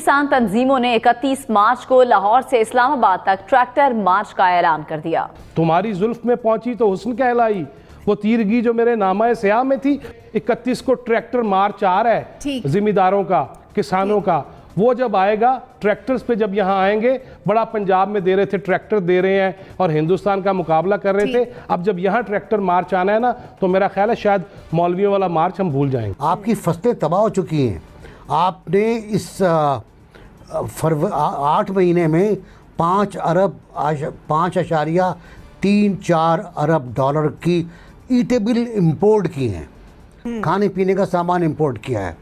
किसान तंजीमों ने 31 मार्च को लाहौर से इस्लामाबाद तक ट्रैक्टर मार्च का ऐलान कर दिया। तुम्हारी जुल्फ में पहुंची तो हुस्न कहलाई, वो तीरगी जो मेरे नामा स्याह में थी। 31 को ट्रैक्टर मार्च आ रहा है जिम्मेदारों का, किसानों का। वो जब आएगा ट्रैक्टर्स पे, जब यहाँ आएंगे, बड़ा पंजाब में दे रहे थे, ट्रैक्टर दे रहे हैं और हिंदुस्तान का मुकाबला कर रहे थे। अब जब यहाँ ट्रैक्टर मार्च आना है ना, तो मेरा ख्याल है शायद मौलवियों वाला मार्च हम भूल जाएंगे। आपकी फसलें तबाह हो चुकी हैं। आपने इस 8 महीने में 5.34 अरब डॉलर की ईटेबल इंपोर्ट की हैं, खाने पीने का सामान इंपोर्ट किया है।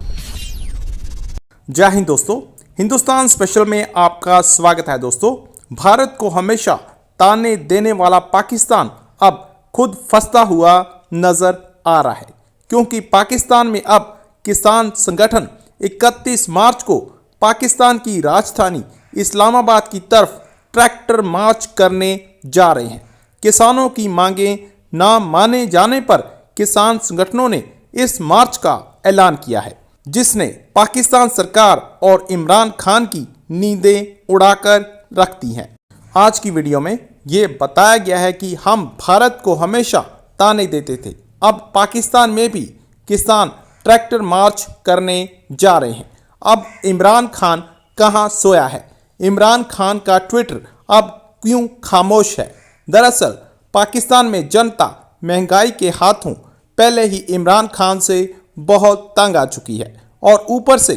जय हिंद दोस्तों, हिंदुस्तान स्पेशल में आपका स्वागत है। दोस्तों, भारत को हमेशा ताने देने वाला पाकिस्तान अब खुद फंसता हुआ नजर आ रहा है, क्योंकि पाकिस्तान में अब किसान संगठन 31 मार्च को पाकिस्तान की राजधानी इस्लामाबाद की तरफ ट्रैक्टर मार्च करने जा रहे हैं। किसानों की मांगें ना माने जाने पर किसान संगठनों ने इस मार्च का ऐलान किया है, जिसने पाकिस्तान सरकार और इमरान खान की नींदें उड़ाकर रख दी हैं। आज की वीडियो में ये बताया गया है कि हम भारत को हमेशा ताने देते थे, अब पाकिस्तान में भी किसान ट्रैक्टर मार्च करने जा रहे हैं। अब इमरान खान कहां सोया है? इमरान खान का ट्विटर अब क्यों खामोश है? दरअसल पाकिस्तान में जनता महंगाई के हाथों पहले ही इमरान खान से बहुत तंग आ चुकी है और ऊपर से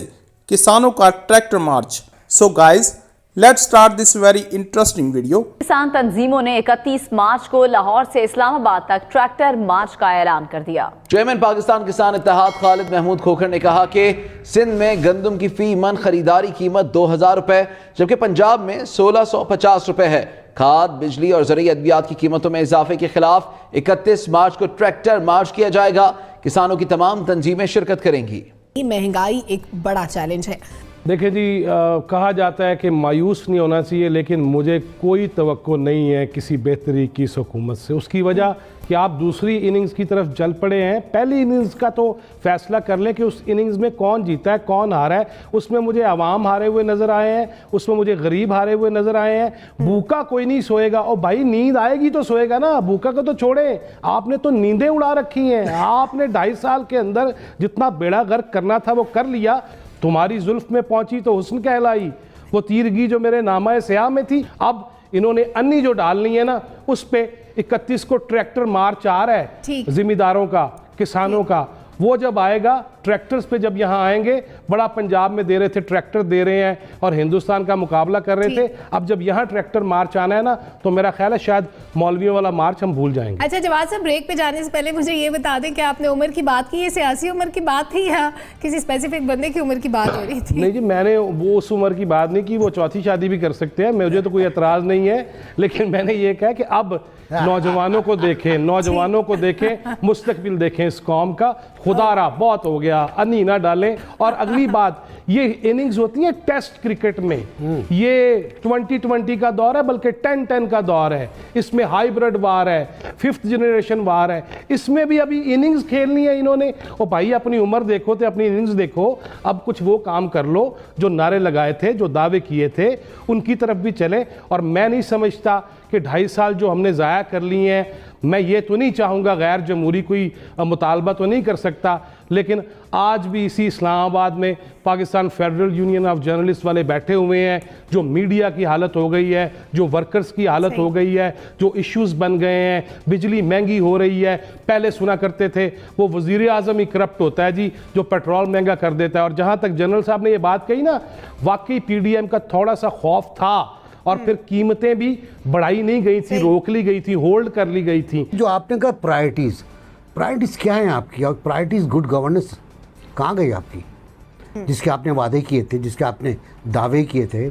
किसानों का tractor march. So guys, let's start this very interesting video. किसान तंजीमों ने 31 मार्च को लाहौर से इस्लामाबाद तक ट्रैक्टर मार्च का ऐलान कर दिया। चेयरमैन पाकिस्तान किसान इत्तेहाद खालिद महमूद खोखर ने कहा कि सिंध में गंदम की फी मन खरीदारी कीमत 2000 रुपए, जबकि पंजाब में 1650 रुपए है। खाद, बिजली और ज़रूरी अद्वियात की कीमतों में इजाफे के खिलाफ 31 मार्च को ट्रैक्टर मार्च किया जाएगा। किसानों की तमाम तंजीमें शिरकत करेंगी। महंगाई एक बड़ा चैलेंज है। देखिए जी, कहा जाता है कि मायूस नहीं होना चाहिए, लेकिन मुझे कोई तवक्को नहीं है किसी बेहतरी की इस हुकूमत से। उसकी वजह कि आप दूसरी इनिंग्स की तरफ चल पड़े हैं। पहली इनिंग्स का तो फैसला कर लें कि उस इनिंग्स में कौन जीता है, कौन हारा है। उसमें मुझे आवाम हारे हुए नज़र आए हैं, उसमें मुझे गरीब हारे हुए नज़र आए हैं। भूखा कोई नहीं सोएगा। और भाई, नींद आएगी तो सोएगा ना, भूखा को तो छोड़े। आपने तो नींदें उड़ा रखी हैं। आपने 2.5 साल के अंदर जितना बेड़ा गर्क करना था वो कर लिया। तुम्हारी जुल्फ में पहुंची तो हुस्न कहलाई, वो तीरगी जो मेरे नामा स्याह में थी। अब इन्होंने अन्नी जो डालनी है ना, उस पे 31 को ट्रैक्टर मार्च आ रहा है जिम्मेदारों का, किसानों का। वो जब आएगा ट्रैक्टर्स पे, जब यहाँ आएंगे, बड़ा पंजाब में दे रहे थे, ट्रैक्टर दे रहे हैं और हिंदुस्तान का मुकाबला कर रहे थे। अब जब यहाँ ट्रैक्टर मार्च आना है ना, तो मेरा ख्याल है शायद मौलवियों वाला मार्च हम भूल जाएंगे। अच्छा जवाब साहब, ब्रेक पे जाने से पहले मुझे ये बता दें कि आपने उम्र की बात की, ये सियासी उम्र की बात थी या किसी स्पेसिफिक बंदे की उम्र की बात हो रही थी? नहीं जी, मैंने वो उस उम्र की बात नहीं की। वो चौथी शादी भी कर सकते हैं, मुझे तो कोई एतराज़ नहीं है। लेकिन मैंने ये कहा कि अब नौजवानों को देखें, नौजवानों को देखें, मुस्तकबिल देखें इस कौम का। खुदारा बहुत हो गया, अन्नी ना डालें। और अगली बात, ये इनिंग्स होती है टेस्ट क्रिकेट में, ये 2020 का दौर है, बल्कि 10-10 का दौर है। इसमें हाइब्रिड वार है, 5th जनरेशन वार है। इसमें भी अभी इनिंग्स खेलनी है इन्होंने। और भाई, अपनी उम्र देखो तो अपनी इनिंग्स देखो। अब कुछ वो काम कर लो जो नारे लगाए थे, जो दावे किए थे, उनकी तरफ भी चले। और मैं नहीं समझता कि 2.5 साल जो हमने ज़ाया कर लिए हैं, मैं ये तो नहीं चाहूँगा, गैर जमहूरी कोई मुतालबा तो नहीं कर सकता, लेकिन आज भी इसी इस्लामाबाद में Pakistan federal union of journalist वाले बैठे हुए हैं। जो मीडिया की हालत हो गई है, जो वर्कर्स की हालत हो गई है, जो इश्यूज़ बन गए हैं, बिजली महंगी हो रही है। पहले सुना करते थे वो वज़ीर आज़म ही करप्ट होता है जी, जो पेट्रोल महंगा कर देता है। और जहाँ तक जनरल साहब ने ये बात कही ना, वाकई PDM का थोड़ा सा खौफ था। और फिर कीमतें भी बढ़ाई नहीं गई थी, रोक ली गई थी, होल्ड कर ली गई थी। जो आपने कहा प्रायोरिटीज़ क्या हैं आपकी? और प्रायोरिटीज़ गुड गवर्नेंस कहाँ गई आपकी? जिसके आपने वादे किए थे, जिसके आपने दावे किए थे,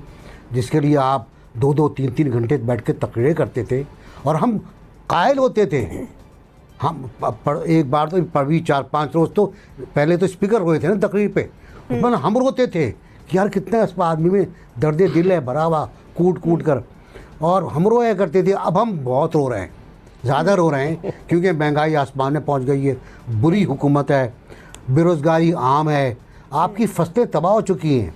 जिसके लिए आप 2-2, 3-3 घंटे बैठ के तकरीरें करते थे और हम कायल होते थे। हम एक बार तो पढ़ी 4-5 रोज़ तो पहले तो स्पीकर हुए थे ना तकरीर पे, उसमें हम रोते थे कि यार कितना इस आदमी में दर्द दिल है भरा हुआ, कूट कूट कर। और हम रोया करते थे। अब हम बहुत रो रहे हैं, ज़्यादा रो रहे हैं, क्योंकि महंगाई आसमान में पहुंच गई है, बुरी हुकूमत है, बेरोज़गारी आम है, आपकी फसलें तबाह हो चुकी हैं।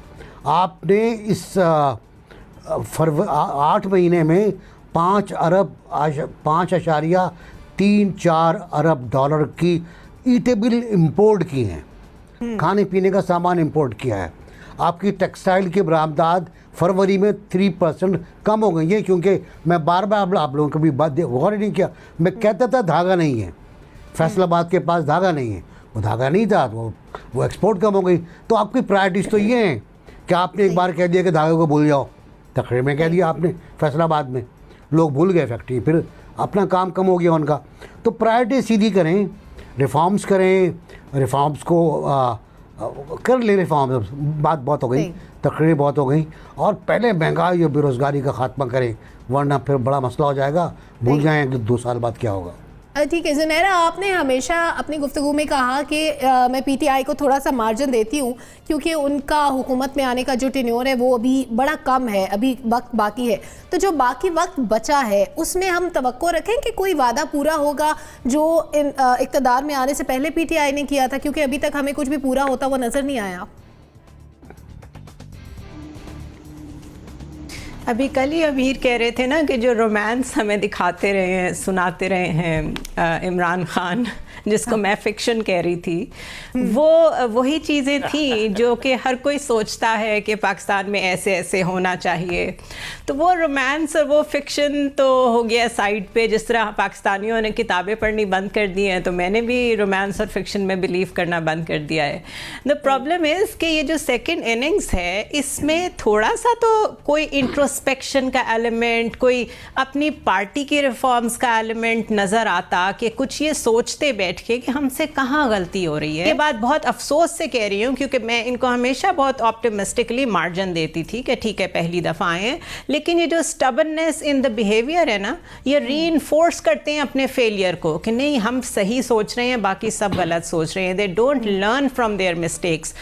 आपने इस 8 महीने में 5.34 अरब डॉलर की ईटेबल इंपोर्ट की हैं, खाने पीने का सामान इंपोर्ट किया है। आपकी टेक्सटाइल की बरामदात फरवरी में 3% कम हो गई है, क्योंकि मैं बार बार आप लोगों को भी बात गौर नहीं किया, मैं कहता था धागा नहीं है, फैसलाबाद के पास धागा नहीं है, वो धागा नहीं था, वो एक्सपोर्ट कम हो गई। तो आपकी प्रायोरिटीज़ तो ये हैं कि आपने एक बार कह दिया कि धागे को भूल जाओ, तकरीर में कह दिया आपने फैसलाबाद में, लोग भूल गए फैक्ट्री, फिर अपना काम कम हो गया उनका। तो प्रायोरिटी सीधी करें, रिफॉर्म्स करें, रिफॉर्म्स को कर ले, रिफॉर्म्स बात बहुत हो गई, तकरीर बहुत हो गई, और पहले महंगाई और बेरोज़गारी का खात्मा करें, वरना फिर बड़ा मसला हो जाएगा, भूल जाएंगे 2 साल बाद क्या होगा। ठीक है ज़ुनैरा, आपने हमेशा अपनी गुफ्तगू में कहा कि मैं पीटीआई को थोड़ा सा मार्जिन देती हूँ क्योंकि उनका हुकूमत में आने का जो टेन्योर है वो अभी बड़ा कम है, अभी वक्त बाकी है। तो जो बाकी वक्त बचा है उसमें हम तवक्को रखें कि कोई वादा पूरा होगा जो इक़्तिदार में आने से पहले पीटीआई ने किया था, क्योंकि अभी तक हमें कुछ भी पूरा होता हुआ नज़र नहीं आया। अभी कल ही अमीर कह रहे थे ना कि जो रोमांस हमें दिखाते रहे हैं, सुनाते रहे हैं इमरान खान, जिसको मैं फिक्शन कह रही थी, वो वही चीज़ें थी जो कि हर कोई सोचता है कि पाकिस्तान में ऐसे ऐसे होना चाहिए। तो वो रोमांस और वो फिक्शन तो हो गया साइड पे। जिस तरह पाकिस्तानियों ने किताबें पढ़नी बंद कर दी हैं, तो मैंने भी रोमांस और फिक्शन में बिलीव करना बंद कर दिया है। द प्रॉब्लम इज़ कि ये जो सेकेंड इनिंग्स है, इसमें थोड़ा सा तो कोई इंट्रोस्पेक्शन का एलिमेंट, कोई अपनी पार्टी की रिफॉर्म्स का एलिमेंट नज़र आता कि कुछ ये सोचते बैठ के कि हमसे कहाँ गलती हो रही है। ये बात बहुत अफसोस से कह रही हूँ, क्योंकि मैं इनको हमेशा बहुत ऑप्टिमिस्टिकली मार्जिन देती थी कि ठीक है पहली दफ़ा आए हैं, लेकिन ये जो स्टबननेस इन द बिहेवियर है ना, ये रीइंफोर्स करते हैं अपने फेलियर को कि नहीं हम सही सोच रहे हैं, बाकी सब गलत सोच रहे हैं। They don't learn from their mistakes.